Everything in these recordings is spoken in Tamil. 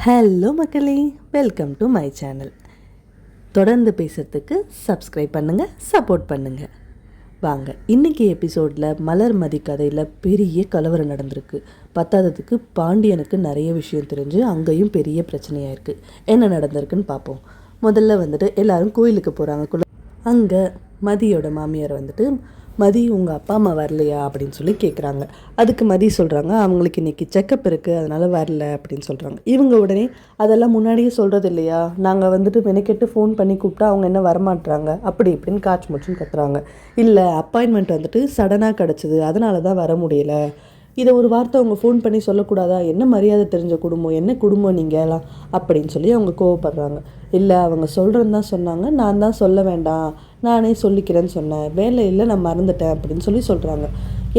ஹலோ மக்களே, வெல்கம் டு மை சேனல். தொடர்ந்து பேசுகிறதுக்கு சப்ஸ்கிரைப் பண்ணுங்கள், சப்போர்ட் பண்ணுங்கள். வாங்க, இன்றைக்கி எபிசோடில் மலர்மதி கதையில் பெரிய கலவரம் நடந்திருக்கு. பத்தாததுக்கு பாண்டியனுக்கு நிறைய விஷயம் தெரிஞ்சு அங்கேயும் பெரிய பிரச்சனையாக இருக்குது. என்ன நடந்திருக்குன்னு பார்ப்போம். முதல்ல எல்லோரும் கோயிலுக்கு போகிறாங்க. அங்கே மதியோட மாமியார் மதி உங்கள் அப்பா அம்மா வரலையா அப்படின்னு சொல்லி கேட்குறாங்க. அதுக்கு மதி சொல்கிறாங்க, அவங்களுக்கு இன்றைக்கி செக்கப் இருக்குது, அதனால் வரல அப்படின்னு சொல்கிறாங்க. இவங்க உடனே அதெல்லாம் முன்னாடியே சொல்கிறது இல்லையா, நாங்கள் மெனக்கெட்டு ஃபோன் பண்ணி கூப்பிட்டா அவங்க என்ன வரமாட்டுறாங்க அப்படி இப்படின்னு காய்ச்சி முச்சுன்னு கத்துறாங்க. இல்லை, அப்பாயின்மெண்ட் சடனாக கிடச்சிது, அதனால தான் வர முடியலை. இதை ஒரு வார்த்தை அவங்க ஃபோன் பண்ணி சொல்லக்கூடாதா? என்ன மரியாதை தெரிஞ்ச குடும்பம், என்ன குடும்பம் நீங்களாம் அப்படின்னு சொல்லி அவங்க கோவப்படுறாங்க. இல்லை, அவங்க சொல்கிறேன்னு தான் சொன்னாங்க, நான் தான் சொல்ல வேண்டாம், நானே சொல்லிக்கிறேன்னு சொன்னேன், வேலை இல்லை, நான் மறந்துட்டேன் அப்படின்னு சொல்லி சொல்கிறாங்க.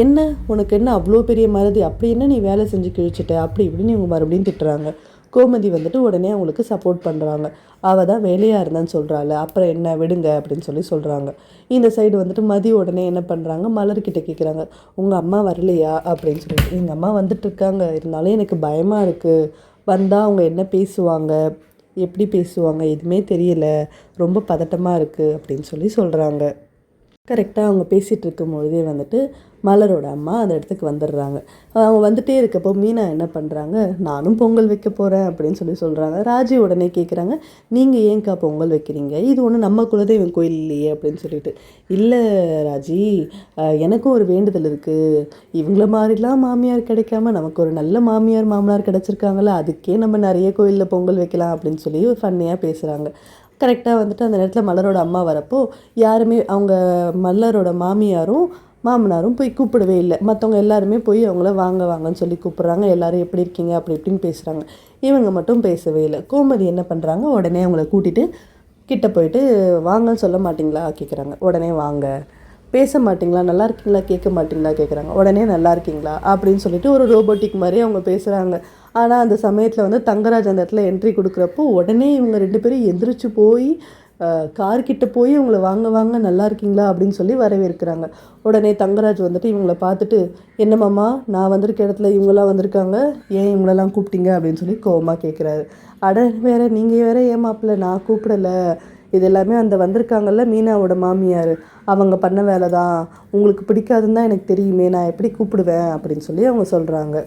என்ன உனக்கு என்ன அவ்வளோ பெரிய மறதி, அப்படி என்ன நீ வேலை செஞ்சு கிழிச்சிட்ட அப்படி இப்படின்னு இவங்க மறுபடியும் திட்டுறாங்க. கோமதி உடனே அவங்களுக்கு சப்போர்ட் பண்ணுறாங்க. அவள் தான் வேலையாக இருந்தான்னு சொல்கிறாள், அப்புறம் என்ன விடுங்க அப்படின்னு சொல்லி சொல்கிறாங்க. இந்த சைடு மதி உடனே என்ன பண்ணுறாங்க, மலர்கிட்ட கேட்குறாங்க, உங்கள் அம்மா வரலையா அப்படின்னு சொல்லிட்டு. எங்கள் அம்மா வந்துட்டுருக்காங்க, இருந்தாலும் எனக்கு பயமாக இருக்குது, வந்தால் அவங்க என்ன பேசுவாங்க, எப்படி பேசுவாங்க எதுவுமே தெரியல, ரொம்ப பதட்டமாக இருக்குது அப்படின்னு சொல்லி சொல்கிறாங்க. கரெக்டாக அவங்க பேசிகிட்டு இருக்கும்பொழுதே மலரோட அம்மா அந்த இடத்துக்கு வந்துடுறாங்க. அவங்க வந்துகிட்டே இருக்கப்போ மீனா என்ன பண்ணுறாங்க, நானும் பொங்கல் வைக்க போகிறேன் அப்படின்னு சொல்லி சொல்கிறாங்க. ராஜி உடனே கேட்குறாங்க, நீங்கள் ஏன்க்கா பொங்கல் வைக்கிறீங்க, இது ஒன்று நம்ம குலதெய்வம் கோயில் இல்லையே அப்படின்னு சொல்லிட்டு. இல்லை ராஜி, எனக்கும் ஒரு வேண்டுதல் இருக்குது, இவங்கள மாதிரிலாம் மாமியார் கிடைக்காம நமக்கு ஒரு நல்ல மாமியார் மாமனார் கிடச்சிருக்காங்களா, அதுக்கே நம்ம நிறைய கோயிலில் பொங்கல் வைக்கலாம் அப்படின்னு சொல்லி ஃபன்னியாக பேசுகிறாங்க. கரெக்டாக அந்த நேரத்தில் மலரோட அம்மா வரப்போ யாருமே அவங்க மலரோட மாமியாரும் மாமனாரும் போய் கூப்பிடவே இல்லை. மற்றவங்க எல்லாருமே போய் அவங்கள வாங்க வாங்கன்னு சொல்லி கூப்பிட்றாங்க. எல்லோரும் எப்படி இருக்கீங்க அப்படி இப்படின்னு பேசுகிறாங்க. இவங்க மட்டும் பேசவே இல்லை. கோமதி என்ன பண்ணுறாங்க, உடனே அவங்கள கூட்டிகிட்டு கிட்ட போயிட்டு வாங்கன்னு சொல்ல மாட்டிங்களா கேட்குறாங்க. உடனே வாங்க, பேச மாட்டிங்களா, நல்லா இருக்கீங்களா கேட்க மாட்டிங்களா கேட்குறாங்க. உடனே நல்லா இருக்கீங்களா அப்படின்னு சொல்லிட்டு ஒரு ரோபோட்டிக் மாதிரி அவங்க பேசுகிறாங்க. ஆனால் அந்த சமயத்தில் தங்கராஜ் அந்த இடத்துல என்ட்ரி கொடுக்குறப்போ உடனே இவங்க 2 பேரும் எந்திரிச்சு போய் கார்கிட்ட போய் இவங்கள வாங்க வாங்க நல்லா இருக்கீங்களா அப்படின்னு சொல்லி வரவேற்கிறாங்க. உடனே தங்கராஜ் இவங்கள பார்த்துட்டு, என்னம்மாம்மா நான் வந்திருக்க இடத்துல இவங்களாம் வந்திருக்காங்க, ஏன் இவங்களெல்லாம் கூப்பிட்டீங்க அப்படின்னு சொல்லி கோவமாக கேட்குறாரு. அட வேற, நீங்கள் வேற ஏமாப்பிள்ள, நான் கூப்பிடலை, இது எல்லாமே அந்த வந்திருக்காங்கல்ல மீனாவோட மாமியார், அவங்க பண்ண வேலை தான், உங்களுக்கு பிடிக்காதுன்னு தான் எனக்கு தெரியுமே, நான் எப்படி கூப்பிடுவேன் அப்படின்னு சொல்லி அவங்க சொல்கிறாங்க.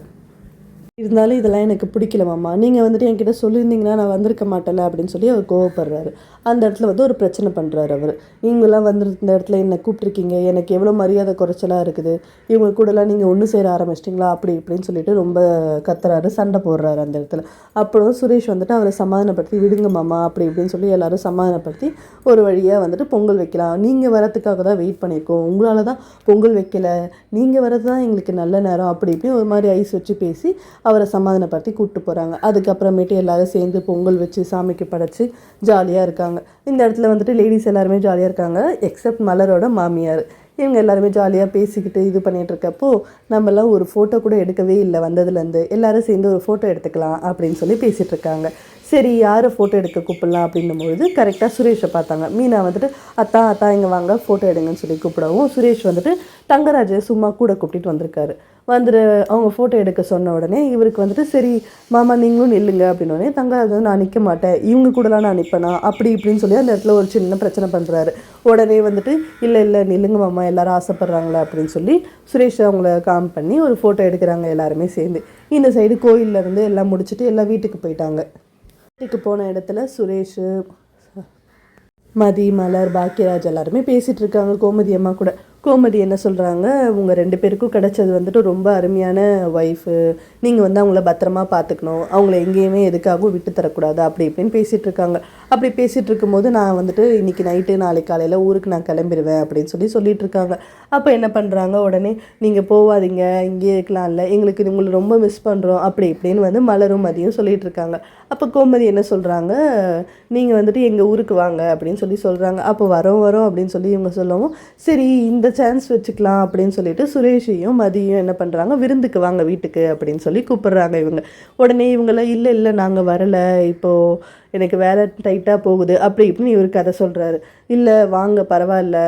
இருந்தாலும் இதெல்லாம் எனக்கு பிடிக்கல மாமா, நீங்கள் என்கிட்ட சொல்லியிருந்தீங்கன்னா நான் வந்திருக்க மாட்டேன்ல அப்படின்னு சொல்லி அவர் கோவப்படுறாரு. அந்த இடத்துல ஒரு பிரச்சனை பண்ணுறாரு அவர். இவங்கெல்லாம் இந்த இடத்துல என்னை கூப்பிட்ருக்கீங்க, எனக்கு எவ்வளோ மரியாதை குறைச்சலாக இருக்குது, இவங்க கூடலாம் நீங்கள் ஒன்று சேர ஆரம்பிச்சிட்டிங்களா அப்படி இப்படின்னு சொல்லிட்டு ரொம்ப கத்துறாரு, சண்டை போடுறாரு அந்த இடத்துல. அப்புறம் சுரேஷ் அவரை சமாதானப்படுத்தி, விடுங்க மாமா அப்படி இப்படின்னு சொல்லி எல்லோரும் சமாதானப்படுத்தி ஒரு வழியாக பொங்கல் வைக்கலாம், நீங்கள் வரத்துக்காக தான் வெயிட் பண்ணியிருக்கோம், உங்களால் தான் பொங்கல் வைக்கலை, நீங்கள் வரது தான் எங்களுக்கு நல்ல நேரம் அப்படி இப்படி ஒரு மாதிரி ஐஸ் வச்சு பேசி அவரை சமாதானப்படுத்தி கூப்பிட்டு போகிறாங்க. அதுக்கப்புறமேட்டு எல்லோரும் சேர்ந்து பொங்கல் வச்சு சாமிக்கு படைச்சி ஜாலியாக இருக்காங்க. இந்த இடத்துல லேடிஸ் எல்லாருமே ஜாலியாக இருக்காங்க, எக்ஸப்ட் மலரோட மாமியார். இவங்க எல்லாருமே ஜாலியாக பேசிக்கிட்டு இது பண்ணிகிட்டு இருக்கப்போ நம்மளாம் ஒரு ஃபோட்டோ கூட எடுக்கவே இல்லை, வந்ததுலேருந்து எல்லோரும் சேர்ந்து ஒரு ஃபோட்டோ எடுத்துக்கலாம் அப்படின்னு சொல்லி பேசிகிட்டு இருக்காங்க. சரி, யாரை ஃபோட்டோ எடுக்க கூப்பிடலாம் அப்படின்னும்பொழுது கரெக்டாக சுரேஷை பார்த்தாங்க. மீனா அத்தா இங்கே வாங்க ஃபோட்டோ எடுங்கன்னு சொல்லி கூப்பிடவும் சுரேஷ் தங்கராஜை சும்மா கூட கூப்பிட்டு வந்திருக்காரு. அவங்க ஃபோட்டோ எடுக்க சொன்ன உடனே இவருக்கு சரி மாமா நீங்களும் நில்லுங்க அப்படின்னோடனே தங்கராஜ் நான் நிற்க மாட்டேன், இவங்க கூடலாம் நான் நிற்பேனா அப்படி இப்படின்னு சொல்லி அந்த இடத்துல ஒரு சின்ன பிரச்சனை பண்ணுறாரு. உடனே இல்லை நில்லுங்க மாமா, எல்லாரும் ஆசைப்பட்றாங்களே அப்படின்னு சொல்லி சுரேஷ் அவங்கள காம் பண்ணி ஒரு ஃபோட்டோ எடுக்கிறாங்க எல்லாருமே சேர்ந்து. இந்த சைடு கோயிலேருந்து எல்லாம் முடிச்சுட்டு எல்லாம் வீட்டுக்கு போயிட்டாங்க. வீட்டுக்கு போன இடத்துல சுரேஷ், மதி, மலர், பாக்கியராஜ் எல்லாருமே பேசிகிட்டு இருக்காங்க கோமதி அம்மா கூட. கோமதி என்ன சொல்கிறாங்க, உங்கள் 2 பேருக்கும் கிடச்சது ரொம்ப அருமையான ஒய்ஃபு, நீங்கள் அவங்கள பத்திரமா பார்த்துக்கணும், அவங்கள எங்கேயுமே எதுக்காகவும் விட்டு தரக்கூடாது அப்படி இப்படின்னு பேசிகிட்டு இருக்காங்க. அப்படி பேசிகிட்டு இருக்கும்போது நான் இன்றைக்கி நைட்டு நாளைக்கு காலையில் ஊருக்கு நான் கிளம்பிடுவேன் அப்படின்னு சொல்லிட்டு இருக்காங்க. அப்போ என்ன பண்ணுறாங்க, உடனே நீங்கள் போகாதீங்க, இங்கேயே இருக்கலாம், இல்லை எங்களுக்கு உங்களை ரொம்ப மிஸ் பண்ணுறோம் அப்படி இப்படின்னு மலரும் மதியம் சொல்லிகிட்டு இருக்காங்க. அப்போ கோமதி என்ன சொல்கிறாங்க, நீங்கள் எங்கள் ஊருக்கு வாங்க அப்படின்னு சொல்கிறாங்க. அப்போ வரோம் அப்படின்னு சொல்லி இவங்க சொல்லவும், சரி இந்த சான்ஸ் வச்சுக்கலாம் அப்படின்னு சொல்லிட்டு சுரேஷையும் மதியும் என்ன பண்ணுறாங்க, விருந்துக்கு வாங்க வீட்டுக்கு அப்படின்னு சொல்லி கூப்பிடுறாங்க இவங்க. உடனே இவங்களாம் இல்லை இல்லை நாங்கள் வரலை, இப்போது எனக்கு வேலை டைட்டாக போகுது அப்படி இப்படின்னு இவர் கதை சொல்கிறாரு. இல்லை வாங்க பரவாயில்ல,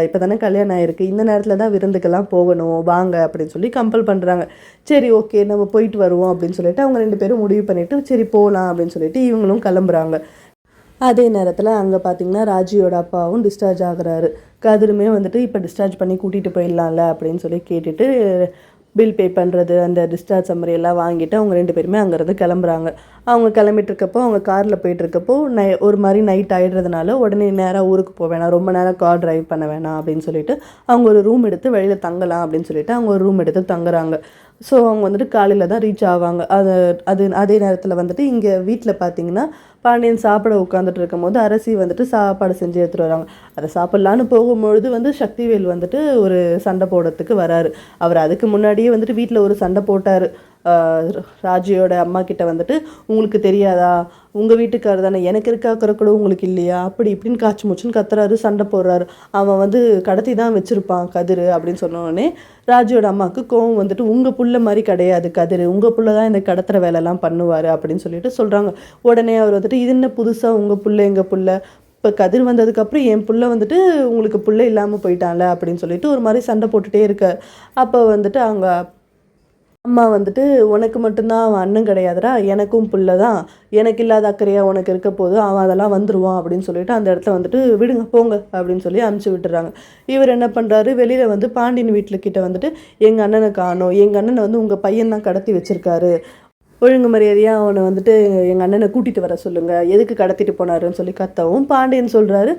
இப்போ தானே கல்யாணம் ஆகிருக்கு, இந்த நேரத்தில் தான் விருந்துக்கெல்லாம் போகணும் வாங்க அப்படின்னு சொல்லி கம்பல் பண்ணுறாங்க. சரி ஓகே நம்ம போயிட்டு வருவோம் அப்படின்னு சொல்லிட்டு அவங்க 2 பேரும் முடிவு பண்ணிவிட்டு சரி போகலாம் அப்படின்னு சொல்லிட்டு இவங்களும் கிளம்புறாங்க. அதே நேரத்தில் அங்கே பார்த்திங்கன்னா ராஜியோட அப்பாவும் டிஸ்சார்ஜ் ஆகுறாரு. கதிருமே வந்துட்டு இப்போ டிஸ்சார்ஜ் பண்ணி கூட்டிகிட்டு போயிடலாம்ல அப்படின்னு சொல்லி கேட்டுட்டு பில் பே பண்ணுறது அந்த டிஸ்சார்ஜ் சம்மரி எல்லாம் வாங்கிட்டு அவங்க 2 பேருமே அங்கேருந்து கிளம்புறாங்க. அவங்க கிளம்பிட்டுருக்கப்போ அவங்க காரில் போயிட்டுருக்கப்போ ஒரு மாதிரி நைட் ஆகிடுறதுனால உடனே நேராக ஊருக்கு போக வேணாம், ரொம்ப நேரம் கார் ட்ரைவ் பண்ண வேணாம் அப்படின்னு சொல்லிட்டு அவங்க ஒரு ரூம் எடுத்து வெளியில் தங்கலாம் அப்படின்னு சொல்லிட்டு அவங்க ஒரு ரூம் எடுத்து தங்குறாங்க. ஸோ அவங்க வந்துட்டு காலையில் தான் ரீச் ஆவாங்க. அதே நேரத்தில் வந்துட்டு இங்கே வீட்டில் பார்த்தீங்கன்னா பாண்டியன் சாப்பிட உட்காந்துட்டு இருக்கும் போது அரசி வந்துட்டு சாப்பாடு செஞ்சு எடுத்துகிட்டு வராங்க. அதை சாப்பிட்லான்னு போகும்பொழுது வந்து சக்திவேல் வந்துட்டு ஒரு சண்டை போடுறதுக்கு வராரு. அவர் அதுக்கு முன்னாடியே வந்துட்டு வீட்டில் ஒரு சண்டை போட்டார். ராஜியோட அம்மா கிட்ட வந்துட்டு உங்களுக்கு தெரியாதா, உங்கள் வீட்டுக்காரர் தானே, எனக்கு இருக்காக்கிற கூட உங்களுக்கு இல்லையா, அப்படி இப்படின்னு காய்ச்சி மூச்சுன்னு கத்துறாரு, சண்டை போடுறாரு. அவன் வந்து கடத்தி தான் வச்சுருப்பான் கதிர் அப்படின்னு சொன்னோடனே ராஜியோட அம்மாவுக்கு கோவம் வந்துட்டு உங்கள் புள்ள மாதிரி கிடையாது கதிர், உங்கள் புள்ள தான் இந்த கடத்துகிற வேலைலாம் பண்ணுவார் அப்படின்னு சொல்லிட்டு சொல்கிறாங்க. உடனே அவர் வந்துட்டு இது என்ன புதுசாக உங்கள் புள்ள எங்கள் புள்ள, இப்போ கதிர் வந்ததுக்கப்புறம் என் புள்ள வந்துட்டு உங்களுக்கு புள்ள இல்லாமல் போயிட்டான்ல அப்படின்னு சொல்லிட்டு ஒரு மாதிரி சண்டை போட்டுகிட்டே இருக்கார். அப்போ வந்துட்டு அவங்க அம்மா வந்துட்டு உனக்கு மட்டும்தான் அவன் அண்ணன் கிடையாதுடா, எனக்கும் புள்ள தான், எனக்கு இல்லாத அக்கறையா உனக்கு இருக்க போது, அவன் அதெல்லாம் வந்துடுவான் அப்படின்னு சொல்லிட்டு அந்த இடத்துல வந்துட்டு விடுங்க போங்க அப்படின்னு சொல்லி அனுப்பிச்சி விட்டுறாங்க. இவர் என்ன பண்ணுறாரு, வெளியில் வந்து பாண்டியன் வீட்டுக்கிட்ட வந்துட்டு எங்கள் அண்ணனை காணோம், எங்கள் அண்ணனை வந்து உங்கள் பையன் தான் கடத்தி வச்சுருக்காரு, ஒழுங்கு மரியாதையாக அவனை வந்துட்டு எங்கள் அண்ணனை கூட்டிகிட்டு வர சொல்லுங்கள், எதுக்கு கடத்திட்டு போனாருன்னு சொல்லி கத்தவும் பாண்டியன் சொல்கிறாரு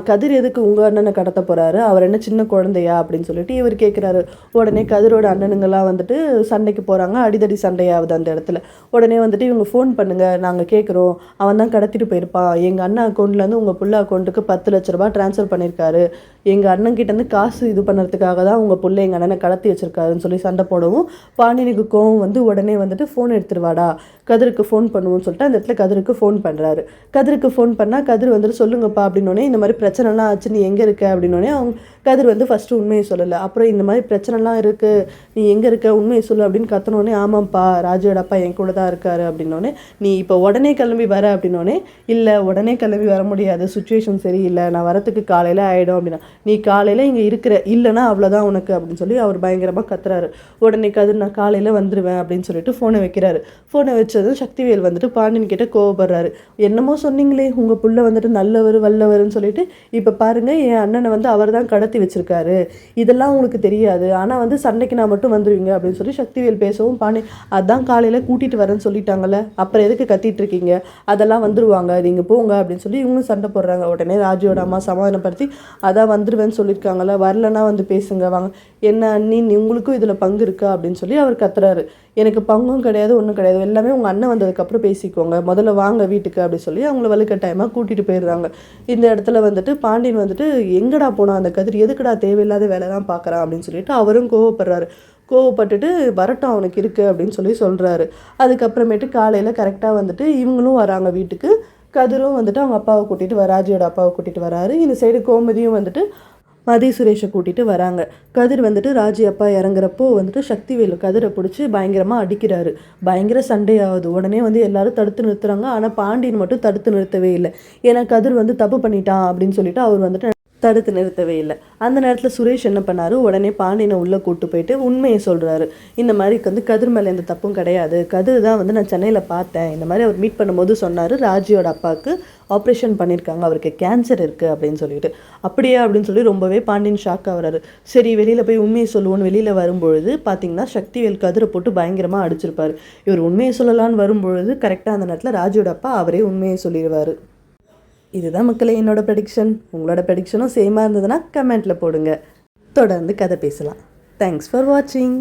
கதிர் எதுக்கு உங்கள் அண்ணனை கடத்த போகிறாரு, அவர் என்ன சின்ன குழந்தையா அப்படின்னு சொல்லிட்டு இவர் கேட்குறாரு. உடனே கதிரோட அண்ணனுங்கள்லாம் வந்துட்டு சண்டைக்கு போகிறாங்க, அடிதடி சண்டையாகுது அந்த இடத்துல. உடனே வந்துட்டு இவங்க ஃபோன் பண்ணுங்கள் நாங்கள் கேட்குறோம், அவன் தான் கடத்திட்டு போயிருப்பான், எங்கள் அண்ணன் அக்கௌண்ட்லேருந்து உங்கள் புள்ள அக்கௌண்ட்டுக்கு 10 லட்ச ரூபா ட்ரான்ஸ்ஃபர் பண்ணியிருக்காரு, எங்கள் அண்ணன்கிட்டேருந்து காசு இது பண்ணுறதுக்காக தான் உங்கள் புள்ள எங்கள் அண்ணனை கடத்தி வச்சுருக்காருன்னு சொல்லி சண்டை போடவும் பாண்டியனுக்கு கோவம் வந்து உடனே வந்துட்டு ஃபோன் எடுத்துருவாடா, கதிருக்கு ஃபோன் பண்ணுவோன்னு சொல்லிட்டு அந்த இடத்துல கதிருக்கு ஃபோன் பண்ணுறாரு. கதிருக்கு ஃபோன் பண்ணால் கதிர் வந்துட்டு சொல்லுங்கப்பா அப்படின்னோடனே இந்த மாதிரி பிரச்சனைலாம் ஆச்சு நீ எங்கே இருக்க அப்படின்னோடனே அவங்க கதிர் வந்து ஃபஸ்ட்டு உண்மையை சொல்லலை. அப்புறம் இந்த மாதிரி பிரச்சனைலாம் இருக்குது நீ எங்கே இருக்க உண்மையை சொல்லு அப்படின்னு கத்தனோடனே ஆமாம்ப்பா ராஜுவோட அப்பா என் கூட தான் இருக்காரு அப்படின்னோடனே நீ இப்போ உடனே கிளம்பி வர அப்படின்னோடனே இல்லை உடனே கிளம்பி வர முடியாது, சுச்சுவேஷன் சரியில்லை, நான் வரத்துக்கு காலையில் ஆகிடும் அப்படின்னா நீ காலையில் இங்கே இருக்கிற இல்லைனா அவ்வளோதான் உனக்கு அப்படின்னு சொல்லி அவர் பயங்கரமாக கத்துறாரு. உடனே கதிர் நான் காலையில் வந்துடுவேன் அப்படின்னு சொல்லிட்டு ஃபோனை வைக்கிறாரு. ஃபோனை வச்சதும் சக்திவேல் வந்துட்டு பாண்டியன் கிட்ட கோவப்படுறாரு. என்னமோ சொன்னீங்களே உங்கள் புள்ள வந்துட்டு நல்லவர் வல்லவர்னு சொல்லிட்டு இப்போ பாருங்கள் என் அண்ணனை வந்து அவர் தான் கடத்தி வச்சுருக்காரு, இதெல்லாம் உங்களுக்கு தெரியாது, ஆனால் வந்து சண்டைக்கு நான் மட்டும் வந்துடுவீங்க அப்படின்னு சொல்லி சக்திவேல் பேசவும் பாண்டியன் அதான் காலையில் கூட்டிகிட்டு வரேன்னு சொல்லிட்டாங்கல்ல, அப்புறம் எதுக்கு கத்திட்டு இருக்கீங்க, அதெல்லாம் வந்துடுவாங்க நீங்கள் போங்க அப்படின்னு சொல்லி இவங்களும் சண்டை போடுறாங்க. உடனே ராஜியோட அம்மா சமாதானப்படுத்தி அதான் வந்துடுவேன்னு சொல்லியிருக்காங்கல்ல, வரலன்னா வந்து பேசுங்க வாங்க, என்ன அண்ணி உங்களுக்கும் இதில் பங்கு இருக்கா அப்படின்னு சொல்லி அவர் கத்துறாரு. எனக்கு பங்கும் கிடையாது ஒன்றும் கிடையாது, எல்லாமே உங்கள் அண்ணன் வந்ததுக்கப்புறம் பேசிக்கோங்க, முதல்ல வாங்க வீட்டுக்கு அப்படி சொல்லி அவங்கள வலுக்கட்டாயமாக கூட்டிகிட்டு போயிடுறாங்க. இந்த இடத்துல வந்துட்டு பாண்டியன் வந்துட்டு எங்கடா போனான் அந்த கதிர், எதுக்குடா தேவையில்லாத வேலை தான் பார்க்குறான் அப்படின்னு சொல்லிட்டு அவரும் கோவப்படுறாரு. கோவப்பட்டுட்டு வரட்டும் அவனுக்கு இருக்குது அப்படின்னு சொல்லி சொல்கிறாரு. அதுக்கப்புறமேட்டு காலையில் கரெக்டாக வந்துட்டு இவங்களும் வராங்க வீட்டுக்கு. கதிரும் வந்துட்டு அவங்க அப்பாவை கூட்டிகிட்டு ராஜியோட அப்பாவை கூட்டிகிட்டு வராரு. இந்த சைடு கோமதியும் வந்துட்டு மதி சுரேஷை கூட்டிகிட்டு வராங்க. கதிர் வந்துட்டு ராஜி அப்பா இறங்குறப்போ வந்துட்டு சக்திவேலு கதிரை பிடிச்சி பயங்கரமாக அடிக்கிறாரு. பயங்கர சண்டையாகுது. உடனே வந்து எல்லாரும் தடுத்து நிறுத்துறாங்க. ஆனால் பாண்டியன் மட்டும் தடுத்து நிறுத்தவே இல்லை. ஏன்னா கதிர் வந்து தப்பு பண்ணிட்டான் அப்படின்னு சொல்லிட்டு அவர் வந்துட்டு தடுத்து நிறுத்தவே இல்லை. அந்த நேரத்தில் சுரேஷ் என்ன பண்ணார், உடனே பாண்டியனை உள்ளே கூப்பிட்டு போயிட்டு உண்மையை சொல்கிறாரு. இந்த மாதிரி வந்து கதிர் மேலே எந்த தப்பும் கிடையாது, கதிர் தான் வந்து நான் சென்னையில் பார்த்தேன், இந்த மாதிரி அவர் மீட் பண்ணும்போது சொன்னார் ராஜியோட அப்பாவுக்கு ஆப்ரேஷன் பண்ணியிருக்காங்க, அவருக்கு கேன்சர் இருக்குது அப்படின்னு சொல்லிட்டு. அப்படியா அப்படின்னு சொல்லி ரொம்பவே பாண்டியன் ஷாக் ஆகிறாரு. சரி வெளியில் போய் உண்மையை சொல்லுவோன்னு வெளியில் வரும்பொழுது பார்த்தீங்கன்னா சக்திவேல் கதிரை போட்டு பயங்கரமாக அடிச்சிருப்பார். இவர் உண்மையை சொல்லலான்னு வரும்பொழுது கரெக்டாக அந்த நேரத்தில் ராஜியோட அப்பா அவரே உண்மையை சொல்லிடுவார். இதுதான் மக்களே என்னோட ப்ரெடிக்ஷன். உங்களோட ப்ரெடிக்ஷனும் சேமாக இருந்ததுன்னா கமெண்ட்டில் போடுங்க. தொடர்ந்து கதை பேசலாம். தேங்க்ஸ் ஃபார் வாட்சிங்.